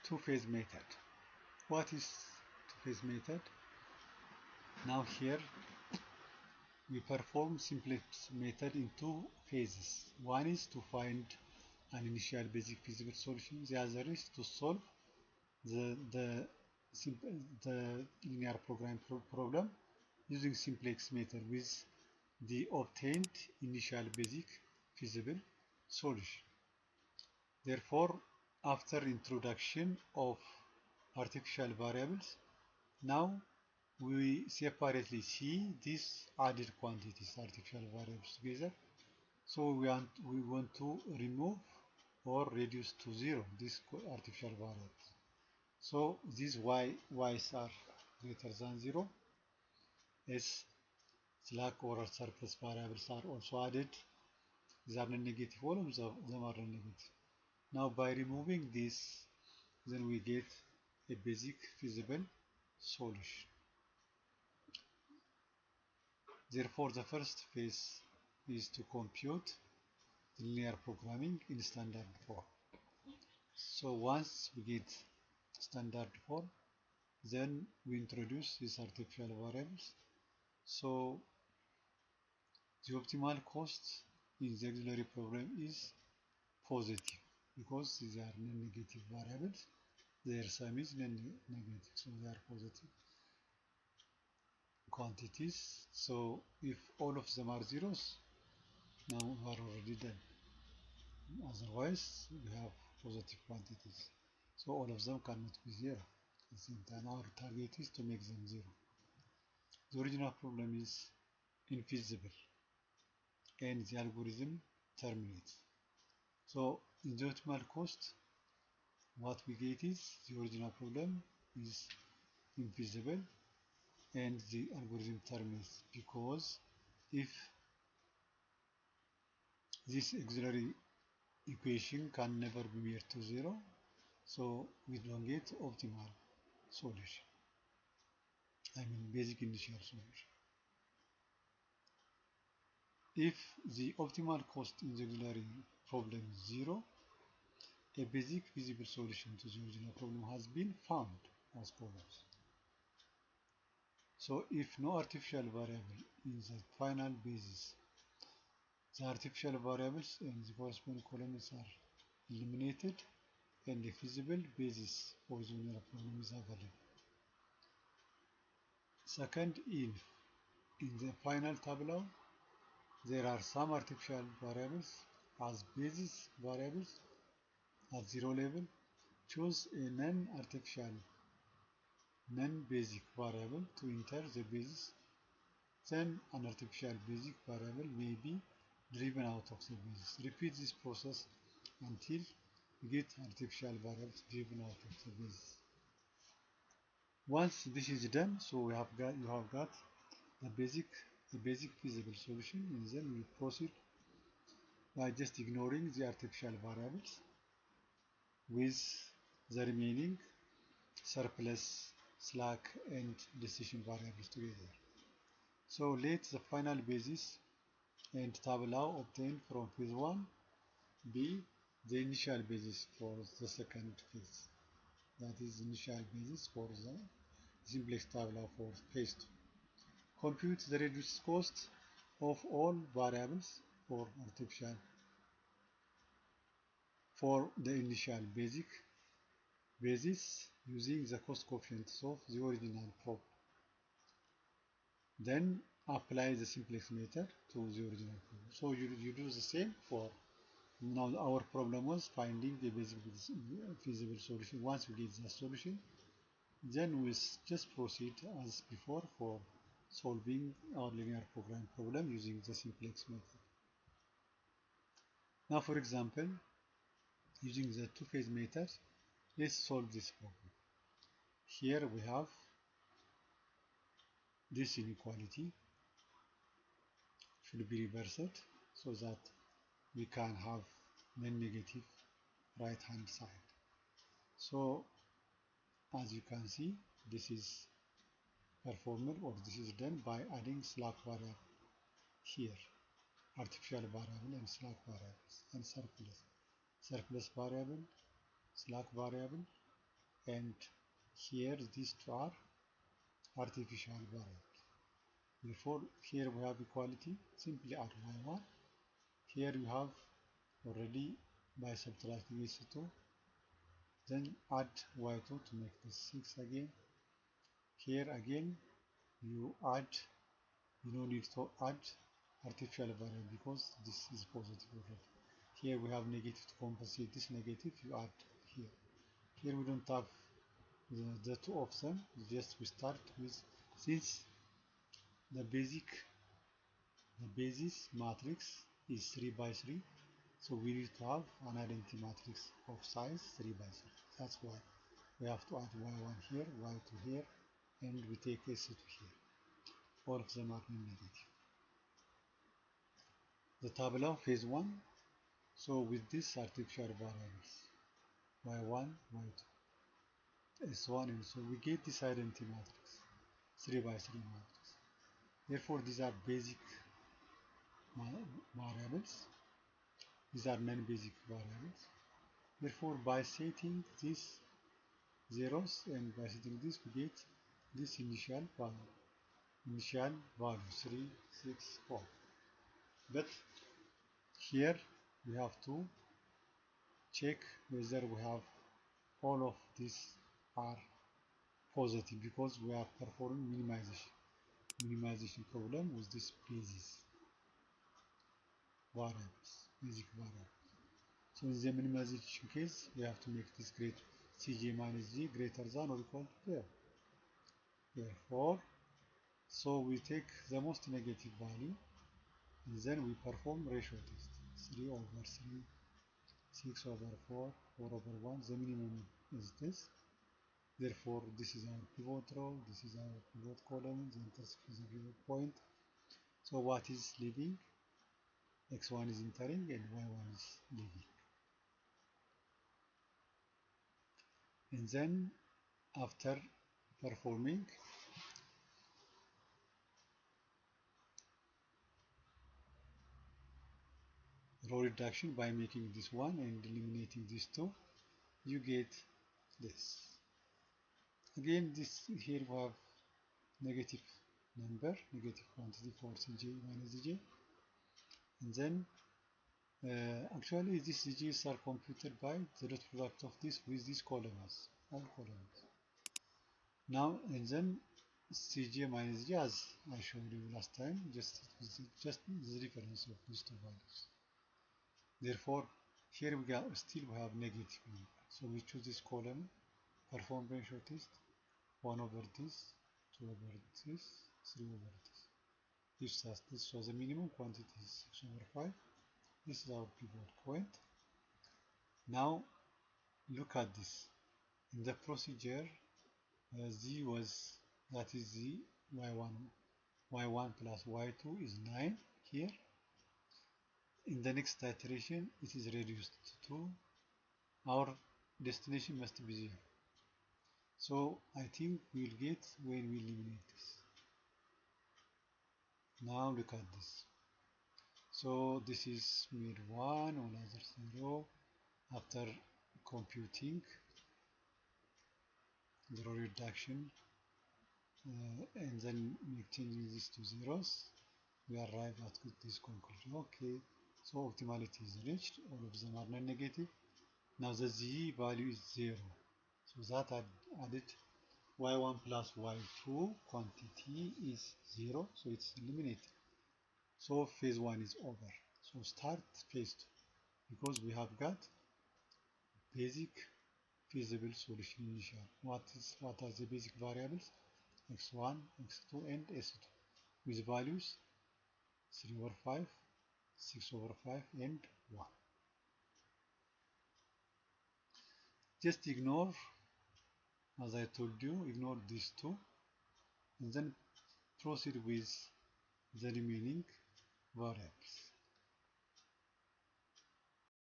two-phase method. What is two-phase method? Now here we perform simplex method in two phases. One is to find an initial basic feasible solution. The other is to solve the linear program problem using simplex method with the obtained initial basic feasible solution. Therefore, after introduction of artificial variables, now we separately see these added quantities, artificial variables together. So we want to remove or reduce to zero these artificial variables. So these y's are greater than zero, as slack or surplus variables are also added. These are non-negative, all of them are non-negative. Now by removing this, then we get a basic feasible solution. Therefore, the first phase is to compute linear programming in standard form. So once we get standard form, then we introduce these artificial variables. So the optimal cost in the auxiliary problem is positive because these are non-negative variables. Their sum is non-negative, so they are positive quantities. So if all of them are zeros, now we are already done. Otherwise, we have positive quantities. So all of them cannot be zero. At the same time, our target is to make them zero. The original problem is infeasible and the algorithm terminates. So in the optimal cost, what we get is the original problem is infeasible and the algorithm terminates, because if this auxiliary equation can never be near to zero, so we don't get optimal solution. I mean basic initial solution. If the optimal cost in the auxiliary problem is zero, a basic feasible solution to the original problem has been found as follows. So if no artificial variable in the final basis, the artificial variables and the corresponding columns are eliminated and a feasible basis for the original problem is available. Second, if in the final tableau there are some artificial variables as basis variables at zero level, choose a non-artificial, non-basic variable to enter the basis. Then an artificial basic variable may be driven out of the basis. Repeat this process until you get artificial variables driven out of the basis. Once this is done, so you have got the basic feasible solution, and then we proceed by just ignoring the artificial variables with the remaining surplus, slack, and decision variables together. So let the final basis and tableau obtained from phase 1 be the initial basis for the second phase. That is initial basis for the simplex tableau for phase 2. Compute the reduced cost of all variables for artificial for the initial basis using the cost coefficients of the original problem. Then apply the simplex method to the original problem. So you do the same for now. Our problem was finding the basic feasible solution. Once we get the solution, then we just proceed as before for solving our linear program problem using the simplex method. Now, for example, using the two-phase method, let's solve this problem. Here we have this inequality should be reversed so that we can have non-negative right hand side. So as you can see, this is performed or this is done by adding slack variable here, artificial variable and slack variables, and surplus variable, slack variable, and here these two are artificial variables. Therefore, here we have equality, simply add y1. Here you have already by subtracting s2, then add y2 to make this 6 again. Here again, you add, you don't need to add artificial variable because this is positive already. Here we have negative to compensate this negative, you add here. Here we don't have the two of them, just we start with, since the basis matrix is 3 by 3, so we need to have an identity matrix of size 3 by 3. That's why we have to add y1 here, y2 here, and we take s2 here. All of them are negative. The tableau phase 1, so with this artificial variables, y1, y2, s1, and so we get this identity matrix, 3 by 3 matrix. Therefore, these are basic variables. These are non-basic variables. Therefore, by setting these zeros and by setting this, we get this initial value. Initial value 3, 6, 4. But here we have to check whether we have all of these are positive because we are performing minimization problem with this basis variables, basic variables. So in the minimization case, we have to make this Cj minus g greater than or equal to 12. Therefore, so we take the most negative value and then we perform ratio test. 3 over 3, 6 over 4, 4 over 1, the minimum is this. Therefore, this is our pivot row, this is our pivot column, the intersection is a pivot point. So what is leaving? X1 is entering and Y1 is leaving. And then after performing row reduction by making this one and eliminating these two, you get this. Again, this here we have negative number, negative quantity for Cj minus J, and then actually these Cj's are computed by the dot product of this with these columns, all columns. Now and then Cj minus J, as I showed you last time, just the difference of these two values. Therefore, here we have negative number. So we choose this column, perform ratio test, 1 over this, 2 over this, 3 over this. Gives us this, so the minimum quantity is 6 over 5. This is our pivot point. Now look at this. In the procedure, z was, that is z, y1 plus y2 is 9 here. In the next iteration, it is reduced to 2. Our destination must be 0. So I think we'll get when we eliminate this. Now look at this. So this is mid 1 on other 0 after computing the row reduction and then changing this to zeros, we arrive at this conclusion. Okay, so optimality is reached, all of them are non-negative. Now the z value is 0, so that added y1 plus y2 quantity is 0, so it's eliminated. So phase 1 is over. So start phase 2 because we have got basic feasible solution initial. What are the basic variables? X1, X2 and S2 with values 3 over 5, 6 over 5 and 1. Just ignore, as I told you, ignore these two and then proceed with the remaining variables.